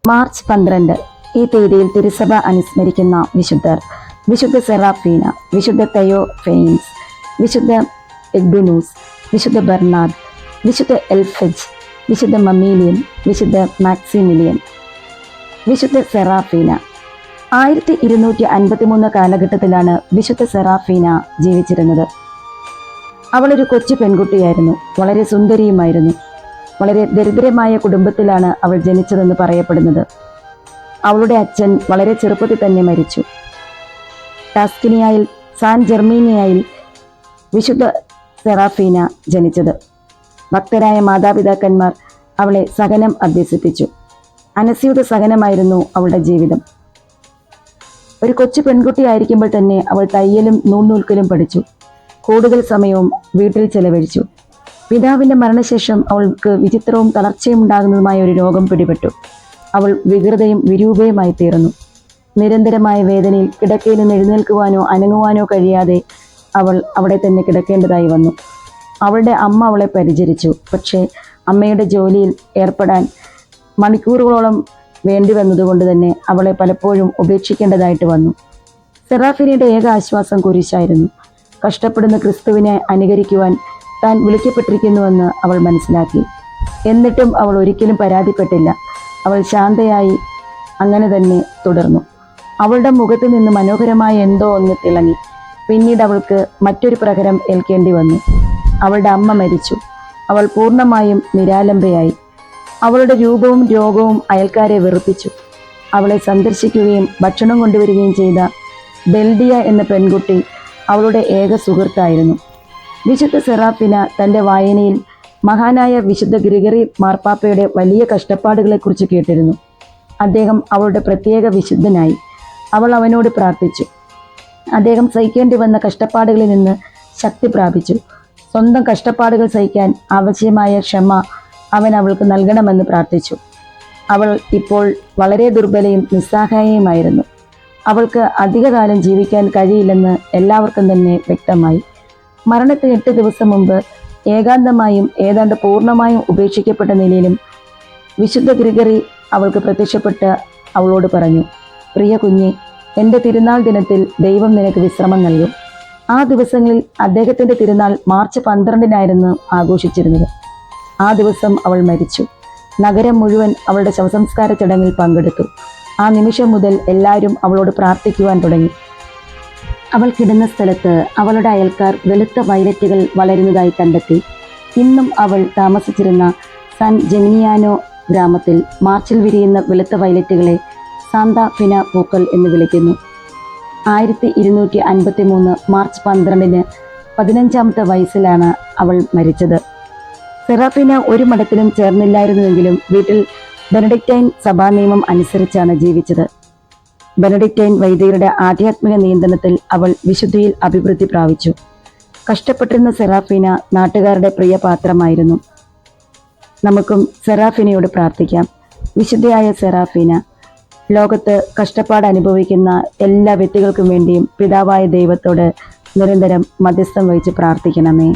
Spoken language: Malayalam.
മാർച്ച് 12 ഈ തീയതിയിൽ തിരുസഭ അനുസ്മരിക്കുന്ന വിശുദ്ധർ: വിശുദ്ധ സെറാഫീന, വിശുദ്ധ തെയോഫെയിൻസ്, വിശുദ്ധ എഗ്ബിനൂസ്, വിശുദ്ധ ബെർണാഡ്, വിശുദ്ധ എൽഫെജ്, വിശുദ്ധ മമീലിയൻ, വിശുദ്ധ മാക്സിമിലിയൻ. വിശുദ്ധ സെറാഫീന 1253 കാലഘട്ടത്തിലാണ് വിശുദ്ധ സെറാഫീന ജീവിച്ചിരുന്നത്. അവളൊരു കൊച്ചു പെൺകുട്ടിയായിരുന്നു. വളരെ സുന്ദരിയുമായിരുന്നു. വളരെ ദരിദ്രമായ കുടുംബത്തിലാണ് അവൾ ജനിച്ചതെന്ന് പറയപ്പെടുന്നത്. അവളുടെ അച്ഛൻ വളരെ ചെറുപ്പത്തിൽ തന്നെ മരിച്ചു. ടാസ്കിനിയയിൽ സാൻ ജെർമീനിയയിൽ വിശുദ്ധ സെറാഫീന ജനിച്ചത്. ഭക്തരായ മാതാപിതാക്കന്മാർ അവളെ സഹനം അഭ്യസിപ്പിച്ചു. അനസ്യൂത സഹനമായിരുന്നു അവളുടെ ജീവിതം. ഒരു കൊച്ചു പെൺകുട്ടിയായിരിക്കുമ്പോൾ തന്നെ അവൾ തയ്യലും നൂൽക്കലും പഠിച്ചു. കൂടുതൽ സമയവും വീട്ടിൽ ചെലവഴിച്ചു. പിതാവിൻ്റെ മരണശേഷം അവൾക്ക് വിചിത്രവും തളർച്ചയും ഉണ്ടാകുന്നതുമായ ഒരു രോഗം പിടിപെട്ടു. അവൾ വികൃതയും വിരൂപയുമായി തീർന്നു. നിരന്തരമായ വേദനയിൽ കിടക്കയിൽ നിന്ന് എഴുന്നേൽക്കുവാനോ അനങ്ങുവാനോ കഴിയാതെ അവൾ അവിടെ തന്നെ കിടക്കേണ്ടതായി വന്നു. അവളുടെ അമ്മ അവളെ പരിചരിച്ചു. പക്ഷേ അമ്മയുടെ ജോലിയിൽ ഏർപ്പെടാൻ മണിക്കൂറുകളോളം വേണ്ടി വന്നതുകൊണ്ട് തന്നെ അവളെ പലപ്പോഴും ഉപേക്ഷിക്കേണ്ടതായിട്ട് വന്നു. സെറാഫീനയുടെ ഏക ആശ്വാസം കുരിശായിരുന്നു. കഷ്ടപ്പെടുന്ന ക്രിസ്തുവിനെ അനുകരിക്കുവാൻ താൻ വിളിക്കപ്പെട്ടിരിക്കുന്നുവെന്ന് അവൾ മനസ്സിലാക്കി. എന്നിട്ടും അവൾ ഒരിക്കലും പരാതിപ്പെട്ടില്ല. അവൾ ശാന്തയായി അങ്ങനെ തന്നെ തുടർന്നു. അവളുടെ മുഖത്ത് നിന്ന് മനോഹരമായ എന്തോ ഒന്ന് തിളങ്ങി. പിന്നീട് അവൾക്ക് മറ്റൊരു പ്രഹരം ഏൽക്കേണ്ടി വന്നു. അവളുടെ അമ്മ മരിച്ചു. അവൾ പൂർണ്ണമായും നിരാലംബയായി. അവളുടെ രൂപവും രോഗവും അയൽക്കാരെ വെറുപ്പിച്ചു. അവളെ സന്ദർശിക്കുകയും ഭക്ഷണം കൊണ്ടുവരികയും ചെയ്ത ബെൽഡിയ എന്ന പെൺകുട്ടി അവളുടെ ഏക സുഹൃത്തായിരുന്നു. വിശുദ്ധ സെറാഫീന തൻ്റെ വായനയിൽ മഹാനായ വിശുദ്ധ ഗ്രിഗറി മാർപ്പാപ്പയുടെ വലിയ കഷ്ടപ്പാടുകളെക്കുറിച്ച് കേട്ടിരുന്നു. അദ്ദേഹം അവളുടെ പ്രത്യേക വിശുദ്ധനായി. അവൾ അവനോട് പ്രാർത്ഥിച്ചു. അദ്ദേഹം സഹിക്കേണ്ടി വന്ന കഷ്ടപ്പാടുകളിൽ നിന്ന് ശക്തി പ്രാപിച്ചു. സ്വന്തം കഷ്ടപ്പാടുകൾ സഹിക്കാൻ ആവശ്യമായ ക്ഷമ അവൻ അവൾക്ക് നൽകണമെന്ന് പ്രാർത്ഥിച്ചു. അവൾ ഇപ്പോൾ വളരെ ദുർബലയും നിസ്സഹായയുമായിരുന്നു. അവൾക്ക് അധികകാലം ജീവിക്കാൻ കഴിയില്ലെന്ന് എല്ലാവർക്കും തന്നെ വ്യക്തമായി. മരണത്തിന് 8 ദിവസം മുമ്പ് ഏകാന്തമായും ഏതാണ്ട് പൂർണ്ണമായും ഉപേക്ഷിക്കപ്പെട്ട നിലയിലും വിശുദ്ധ ഗ്രിഗറി അവൾക്ക് പ്രത്യക്ഷപ്പെട്ട് അവളോട് പറഞ്ഞു: പ്രിയ കുഞ്ഞെ, എൻ്റെ തിരുനാൾ ദിനത്തിൽ ദൈവം നിനക്ക് വിശ്രമം നൽകും. ആ ദിവസങ്ങളിൽ അദ്ദേഹത്തിൻ്റെ തിരുനാൾ മാർച്ച് 12 ആഘോഷിച്ചിരുന്നത്. ആ ദിവസം അവൾ മരിച്ചു. നഗരം മുഴുവൻ അവളുടെ ശവസംസ്കാര ചടങ്ങിൽ പങ്കെടുത്തു. ആ നിമിഷം മുതൽ എല്ലാവരും അവളോട് പ്രാർത്ഥിക്കുവാൻ തുടങ്ങി. അവൾ കിടന്ന സ്ഥലത്ത് അവളുടെ അയൽക്കാർ വെളുത്ത വയലറ്റുകൾ വളരുന്നതായി കണ്ടെത്തി. ഇന്നും അവൾ താമസിച്ചിരുന്ന സാൻ ജെമിനിയാനോ ഗ്രാമത്തിൽ മാർച്ചിൽ വിരിയുന്ന വെളുത്ത വയലറ്റുകളെ സാന്താ ഫിന പൂക്കൾ എന്ന് വിളിക്കുന്നു. 1253 മാർച്ച് 12 15ാമത്തെ വയസ്സിലാണ് അവൾ മരിച്ചത്. സെറാഫീന ഒരു മഠത്തിലും ചേർന്നില്ലായിരുന്നുവെങ്കിലും വീട്ടിൽ ബെനഡിക്റ്റൈൻ സഭാ നിയമം അനുസരിച്ചാണ് ജീവിച്ചത്. ബെനഡിക്റ്റൈൻ വൈദികരുടെ ആധ്യാത്മിക നിയന്ത്രണത്തിൽ അവൾ വിശുദ്ധിയിൽ അഭിവൃദ്ധി പ്രാപിച്ചു. കഷ്ടപ്പെട്ടിരുന്ന സെറാഫീന നാട്ടുകാരുടെ പ്രിയപാത്രമായിരുന്നു. നമുക്കും സെറാഫീനയോട് പ്രാർത്ഥിക്കാം. വിശുദ്ധയായ സെറാഫീന, ലോകത്ത് കഷ്ടപ്പാട് അനുഭവിക്കുന്ന എല്ലാ വ്യക്തികൾക്കും വേണ്ടിയും പിതാവായ ദൈവത്തോട് നിരന്തരം മധ്യസ്ഥം വഹിച്ച് പ്രാർത്ഥിക്കണമേ.